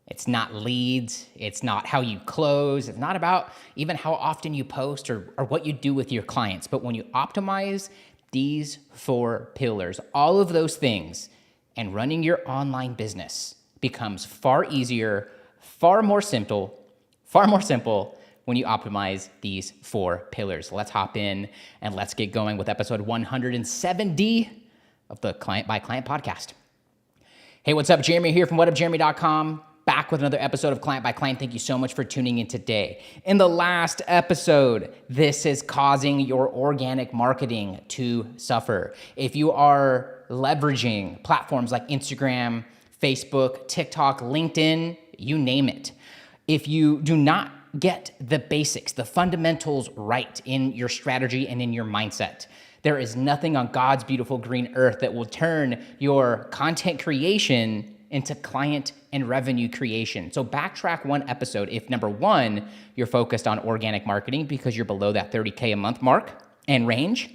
It's not leads. It's not how you close. It's not about even how often you post or what you do with your clients. But when you optimize these 4 pillars, all of those things, and running your online business becomes far easier, far more simple when you optimize these 4 pillars. Let's hop in and let's get going with episode 170 of the Client by Client podcast. Hey, what's up? Jeremy here from whatupjeremy.com. Back with another episode of Client by Client. Thank you so much for tuning in today. In the last episode, this is causing your organic marketing to suffer. If you are leveraging platforms like Instagram, Facebook, TikTok, LinkedIn, you name it. If you do not get the basics, the fundamentals right in your strategy and in your mindset, there is nothing on God's beautiful green earth that will turn your content creation into client and revenue creation. So backtrack one episode if number 1, you're focused on organic marketing because you're below that 30K a month mark and range,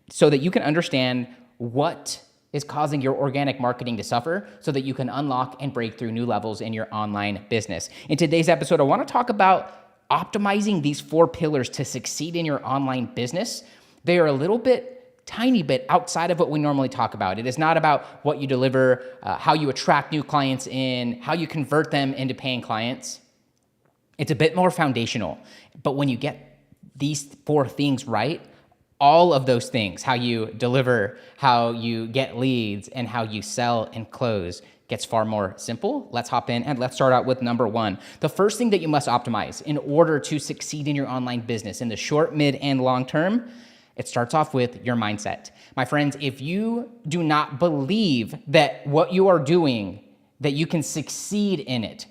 so that you can understand what is causing your organic marketing to suffer so that you can unlock and break through new levels in your online business. In today's episode, I want to talk about optimizing these 4 pillars to succeed in your online business. They are a tiny bit outside of what we normally talk about. It is not about what you deliver, how you attract new clients in, how you convert them into paying clients. It's a bit more foundational. But when you get these 4 things right, all of those things, how you deliver, how you get leads, and how you sell and close, gets far more simple. Let's hop in and let's start out with number 1. The first thing that you must optimize in order to succeed in your online business in the short, mid, and long term, it starts off with your mindset. My friends, if you do not believe that what you are doing, that you can succeed in it,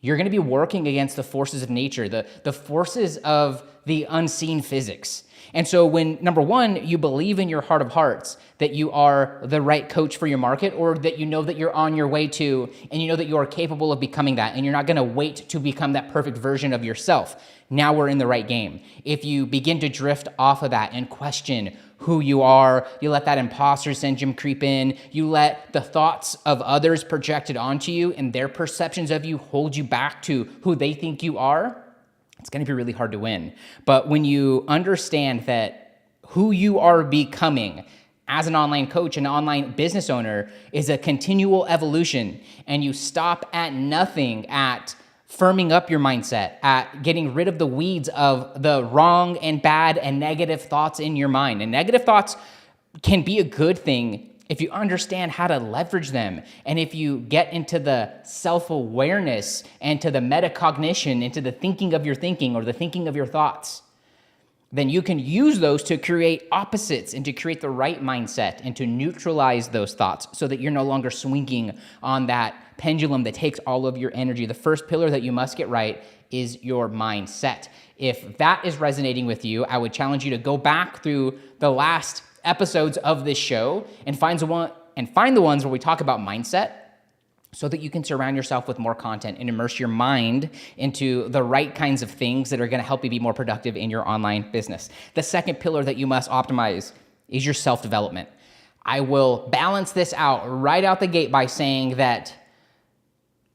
you're going to be working against the forces of nature, the forces of the unseen physics. And so when, number 1, you believe in your heart of hearts that you are the right coach for your market, or that you know that you're on your way to, and you know that you are capable of becoming that, and you're not going to wait to become that perfect version of yourself, now we're in the right game. If you begin to drift off of that and question who you are, you let that imposter syndrome creep in, you let the thoughts of others projected onto you and their perceptions of you hold you back to who they think you are, it's going to be really hard to win. But when you understand that who you are becoming as an online coach, an online business owner, is a continual evolution, and you stop at nothing at firming up your mindset, at getting rid of the weeds of the wrong and bad and negative thoughts in your mind. And negative thoughts can be a good thing if you understand how to leverage them, and if you get into the self-awareness and to the metacognition, into the thinking of your thinking or the thinking of your thoughts, then you can use those to create opposites and to create the right mindset and to neutralize those thoughts so that you're no longer swinging on that pendulum that takes all of your energy. The first pillar that you must get right is your mindset. If that is resonating with you, I would challenge you to go back through the last episodes of this show and find the ones where we talk about mindset, so that you can surround yourself with more content and immerse your mind into the right kinds of things that are going to help you be more productive in your online business. The second pillar that you must optimize is your self-development. I will balance this out right out the gate by saying that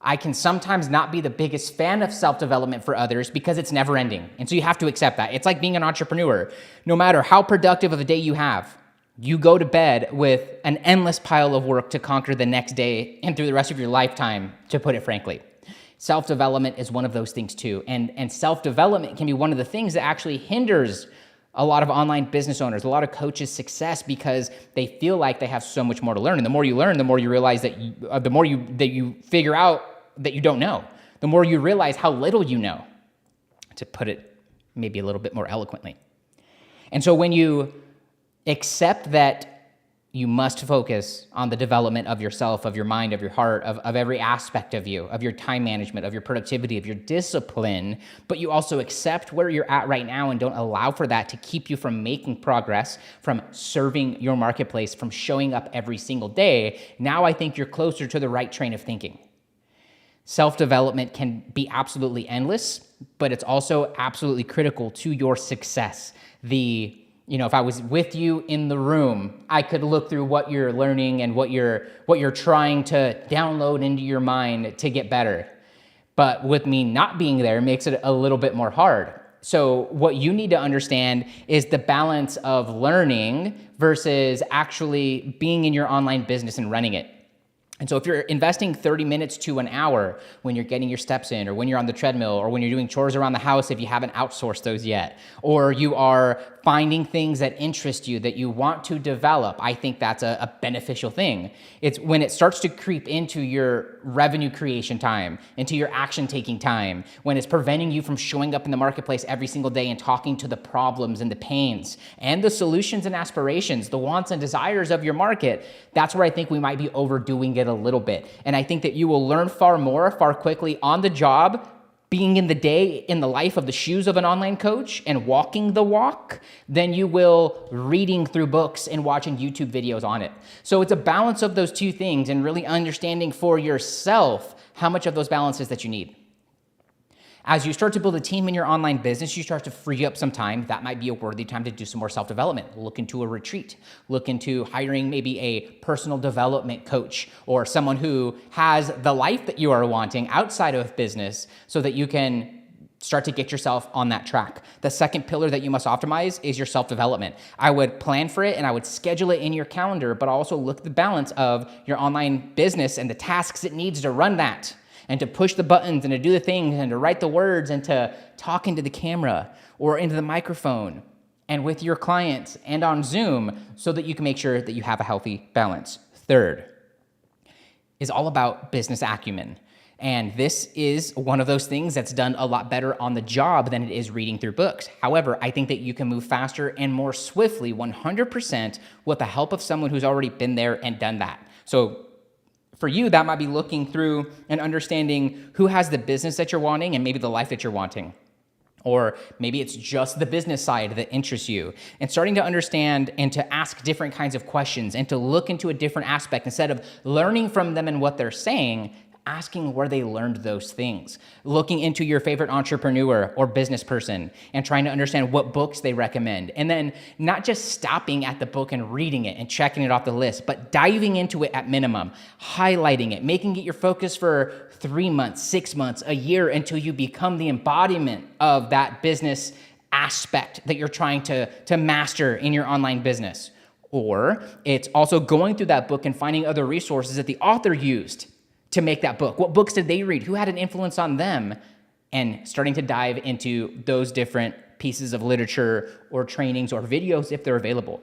I can sometimes not be the biggest fan of self-development for others because it's never ending. And so you have to accept that. It's like being an entrepreneur. No matter how productive of a day you have, you go to bed with an endless pile of work to conquer the next day and through the rest of your lifetime, to put it frankly. Self-development is one of those things too. And self-development can be one of the things that actually hinders a lot of online business owners, a lot of coaches' success, because they feel like they have so much more to learn. And the more you learn, the more you realize that the more you figure out that you don't know, the more you realize how little you know, to put it maybe a little bit more eloquently. And so when you accept that you must focus on the development of yourself, of your mind, of your heart, of every aspect of you, of your time management, of your productivity, of your discipline, but you also accept where you're at right now and don't allow for that to keep you from making progress, from serving your marketplace, from showing up every single day, now I think you're closer to the right train of thinking. Self-development can be absolutely endless, but it's also absolutely critical to your success. If I was with you in the room, I could look through what you're learning and what you're trying to download into your mind to get better. But with me not being there, it makes it a little bit more hard. So what you need to understand is the balance of learning versus actually being in your online business and running it. And so if you're investing 30 minutes to an hour when you're getting your steps in, or when you're on the treadmill, or when you're doing chores around the house if you haven't outsourced those yet, or you are finding things that interest you that you want to develop, I think that's a beneficial thing. It's when it starts to creep into your revenue creation time, into your action taking time, when it's preventing you from showing up in the marketplace every single day and talking to the problems and the pains and the solutions and aspirations, the wants and desires of your market. That's where I think we might be overdoing it a little bit. And I think that you will learn far more, far quickly on the job, being in the day, in the life of the shoes of an online coach and walking the walk, than you will reading through books and watching YouTube videos on it. So it's a balance of those two things, and really understanding for yourself how much of those balances that you need. As you start to build a team in your online business, you start to free up some time. That might be a worthy time to do some more self-development. Look into a retreat. Look into hiring maybe a personal development coach, or someone who has the life that you are wanting outside of business, so that you can start to get yourself on that track. The second pillar that you must optimize is your self-development. I would plan for it and I would schedule it in your calendar, but also look at the balance of your online business and the tasks it needs to run that, and to push the buttons and to do the things and to write the words and to talk into the camera or into the microphone and with your clients and on Zoom, so that you can make sure that you have a healthy balance. Third is all about business acumen. And this is one of those things that's done a lot better on the job than it is reading through books. However, I think that you can move faster and more swiftly 100% with the help of someone who's already been there and done that. So for you, that might be looking through and understanding who has the business that you're wanting and maybe the life that you're wanting. Or maybe it's just the business side that interests you, and starting to understand and to ask different kinds of questions and to look into a different aspect instead of learning from them and what they're saying. Asking where they learned those things, looking into your favorite entrepreneur or business person and trying to understand what books they recommend. And then not just stopping at the book and reading it and checking it off the list, but diving into it at minimum, highlighting it, making it your focus for 3 months, 6 months, a year, until you become the embodiment of that business aspect that you're trying to master in your online business. Or it's also going through that book and finding other resources that the author used to make that book. What books did they read? Who had an influence on them? And starting to dive into those different pieces of literature or trainings or videos if they're available.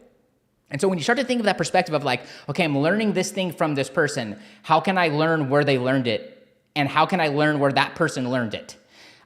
And so when you start to think of that perspective of like, okay, I'm learning this thing from this person. How can I learn where they learned it? And how can I learn where that person learned it?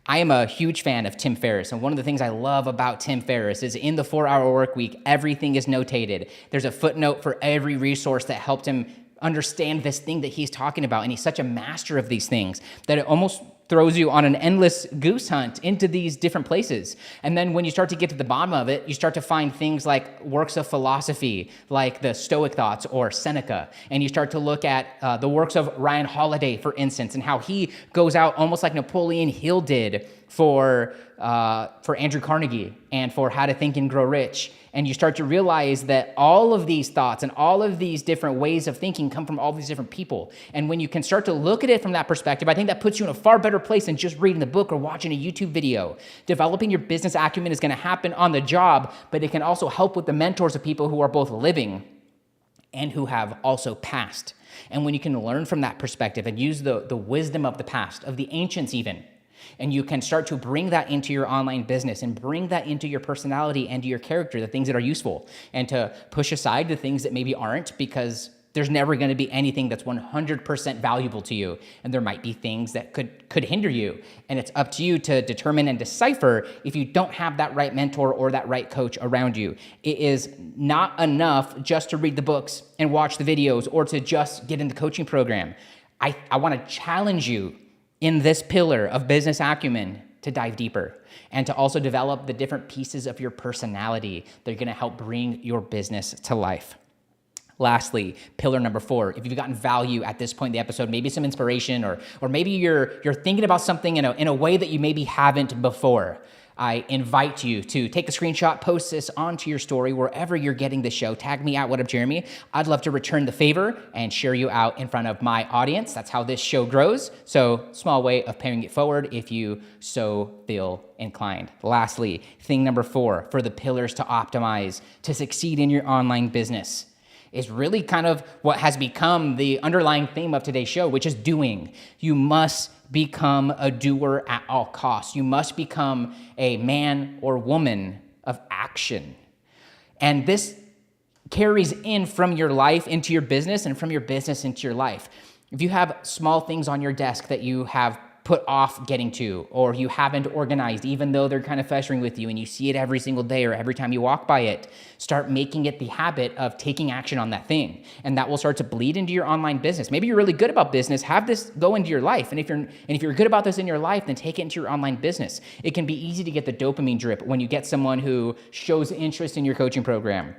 I am a huge fan of Tim Ferriss, and one of the things I love about Tim Ferriss is in the 4-Hour Workweek, everything is notated. There's a footnote for every resource that helped him understand this thing that he's talking about, and he's such a master of these things that it almost throws you on an endless goose hunt into these different places. And then when you start to get to the bottom of it, you start to find things like works of philosophy, like the Stoic thoughts or Seneca, and you start to look at the works of Ryan Holiday, for instance, and how he goes out almost like Napoleon Hill did for Andrew Carnegie and for How to Think and Grow Rich. And you start to realize that all of these thoughts and all of these different ways of thinking come from all these different people. And when you can start to look at it from that perspective, I think that puts you in a far better place than just reading the book or watching a YouTube video. Developing your business acumen is going to happen on the job, but it can also help with the mentors of people who are both living and who have also passed. And when you can learn from that perspective and use the wisdom of the past, of the ancients even, and you can start to bring that into your online business and bring that into your personality and to your character, the things that are useful, and to push aside the things that maybe aren't, because there's never going to be anything that's 100% valuable to you. And there might be things that could hinder you. And it's up to you to determine and decipher if you don't have that right mentor or that right coach around you. It is not enough just to read the books and watch the videos or to just get in the coaching program. I want to challenge you in this pillar of business acumen to dive deeper and to also develop the different pieces of your personality that are going to help bring your business to life. Lastly, pillar number 4, if you've gotten value at this point in the episode, maybe some inspiration, or maybe you're thinking about something in a way that you maybe haven't before, I invite you to take a screenshot, post this onto your story wherever you're getting the show. Tag me at What Up Jeremy. I'd love to return the favor and share you out in front of my audience. That's how this show grows. So small way of paying it forward if you so feel inclined. Lastly, thing number 4 for the pillars to optimize to succeed in your online business is really kind of what has become the underlying theme of today's show, which is doing. You must become a doer at all costs. You must become a man or woman of action. And this carries in from your life into your business and from your business into your life. If you have small things on your desk that you have put off getting to, or you haven't organized, even though they're kind of festering with you and you see it every single day or every time you walk by it, start making it the habit of taking action on that thing. And that will start to bleed into your online business. Maybe you're really good about business, have this go into your life. And if you're good about this in your life, then take it into your online business. It can be easy to get the dopamine drip when you get someone who shows interest in your coaching program,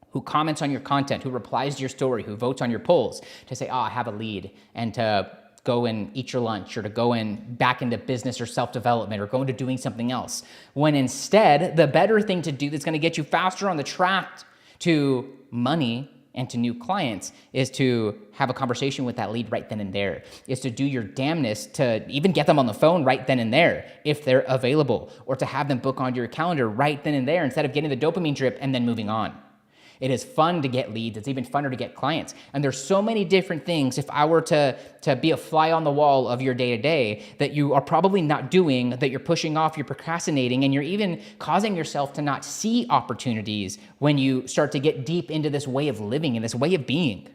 who comments on your content, who replies to your story, who votes on your polls, to say, I have a lead, and to go and eat your lunch, or to go and back into business or self-development, or go into doing something else. When instead, the better thing to do that's going to get you faster on the track to money and to new clients is to have a conversation with that lead right then and there, is to do your damnness to even get them on the phone right then and there if they're available, or to have them book onto your calendar right then and there instead of getting the dopamine drip and then moving on. It is fun to get leads. It's even funner to get clients. And there's so many different things, if I were to be a fly on the wall of your day-to-day, that you are probably not doing, that you're pushing off, you're procrastinating, and you're even causing yourself to not see opportunities when you start to get deep into this way of living and this way of being.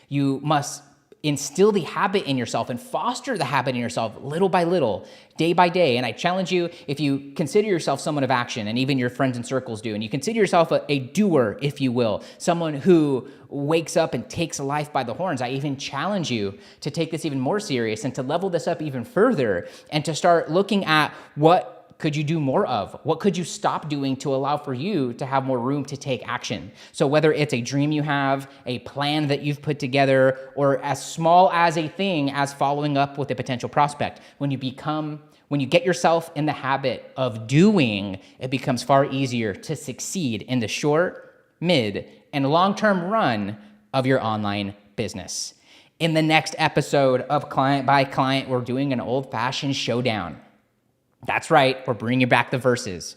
You must instill the habit in yourself and foster the habit in yourself little by little, day by day. And I challenge you, if you consider yourself someone of action, and even your friends and circles do, and you consider yourself a doer, if you will, someone who wakes up and takes life by the horns, I even challenge you to take this even more serious and to level this up even further and to start looking at what could you do more of? What could you stop doing to allow for you to have more room to take action? So whether it's a dream you have, a plan that you've put together, or as small as a thing as following up with a potential prospect, when you get yourself in the habit of doing, it becomes far easier to succeed in the short, mid, and long-term run of your online business. In the next episode of Client by Client, we're doing an old-fashioned showdown. That's right, we're bringing back the verses.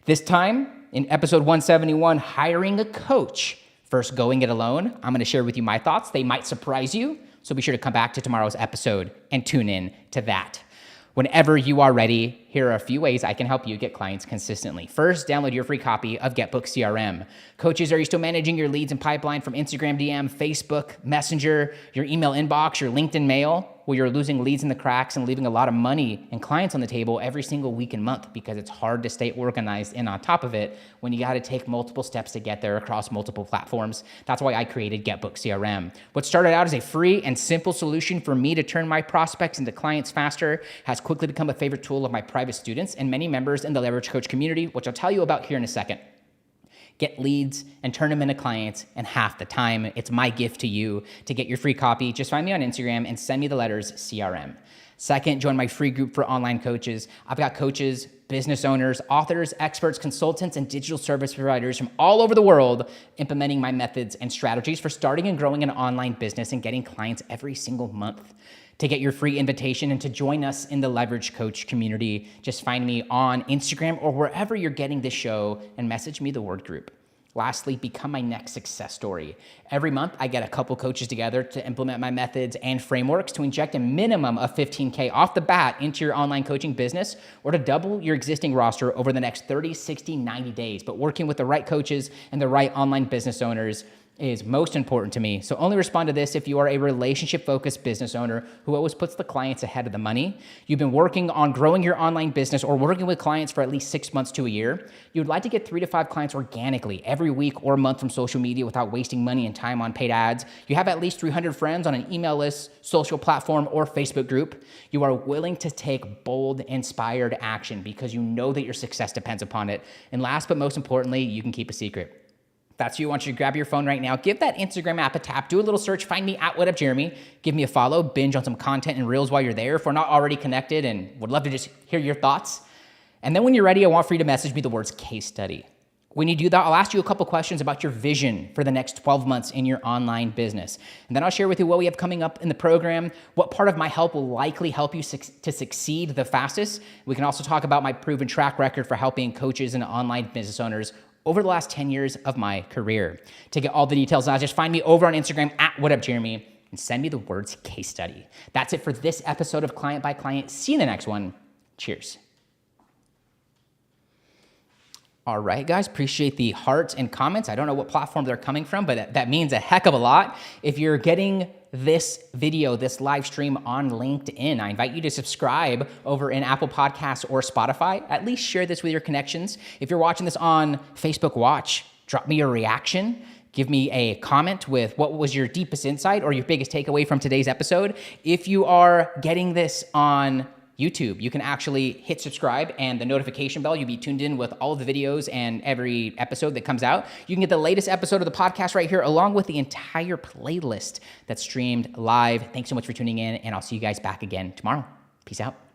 This time, in episode 171, hiring a coach versus going it alone. I'm going to share with you my thoughts. They might surprise you, so be sure to come back to tomorrow's episode and tune in to that. Whenever you are ready, here are a few ways I can help you get clients consistently. First, download your free copy of GetBook CRM. Coaches, are you still managing your leads and pipeline from Instagram DM, Facebook, Messenger, your email inbox, your LinkedIn mail? Well, you're losing leads in the cracks and leaving a lot of money and clients on the table every single week and month because it's hard to stay organized and on top of it when you got to take multiple steps to get there across multiple platforms. That's why I created GetBook CRM. What started out as a free and simple solution for me to turn my prospects into clients faster has quickly become a favorite tool of my private students and many members in the Leverage Coach community, which I'll tell you about here in a second. Get leads and turn them into clients in half the time. It's my gift to you. To get your free copy, just find me on Instagram and send me the letters CRM. Second, join my free group for online coaches. I've got coaches, business owners, authors, experts, consultants, and digital service providers from all over the world implementing my methods and strategies for starting and growing an online business and getting clients every single month. To get your free invitation and to join us in the Leverage Coach community, just find me on Instagram or wherever you're getting this show and message me the word group. Lastly, become my next success story. Every month, I get a couple coaches together to implement my methods and frameworks to inject a minimum of $15K off the bat into your online coaching business or to double your existing roster over the next 30, 60, 90 days. But working with the right coaches and the right online business owners is most important to me. So only respond to this if you are a relationship-focused business owner who always puts the clients ahead of the money. You've been working on growing your online business or working with clients for at least 6 months to a year. You would like to get 3 to 5 clients organically every week or month from social media without wasting money and time on paid ads. You have at least 300 friends on an email list, social platform, or Facebook group. You are willing to take bold, inspired action because you know that your success depends upon it. And last but most importantly, you can keep a secret. That's you. I want you to grab your phone right now. Give that Instagram app a tap. Do a little search. Find me at What Up Jeremy. Give me a follow. Binge on some content and reels while you're there if we're not already connected and would love to just hear your thoughts. And then when you're ready, I want for you to message me the words case study. When you do that, I'll ask you a couple questions about your vision for the next 12 months in your online business. And then I'll share with you what we have coming up in the program, what part of my help will likely help you to succeed the fastest. We can also talk about my proven track record for helping coaches and online business owners over the last 10 years of my career. To get all the details now, just find me over on Instagram at WhatUpJeremy and send me the words case study. That's it for this episode of Client by Client. See you in the next one. Cheers. All right, guys, appreciate the hearts and comments. I don't know what platform they're coming from, but that means a heck of a lot. If you're getting this video, this live stream on LinkedIn, I invite you to subscribe over in Apple Podcasts or Spotify. At least share this with your connections. If you're watching this on Facebook Watch, drop me your reaction. Give me a comment with what was your deepest insight or your biggest takeaway from today's episode. If you are getting this on YouTube, you can actually hit subscribe and the notification bell. You'll be tuned in with all of the videos and every episode that comes out. You can get the latest episode of the podcast right here, along with the entire playlist that's streamed live. Thanks so much for tuning in, and I'll see you guys back again tomorrow. Peace out.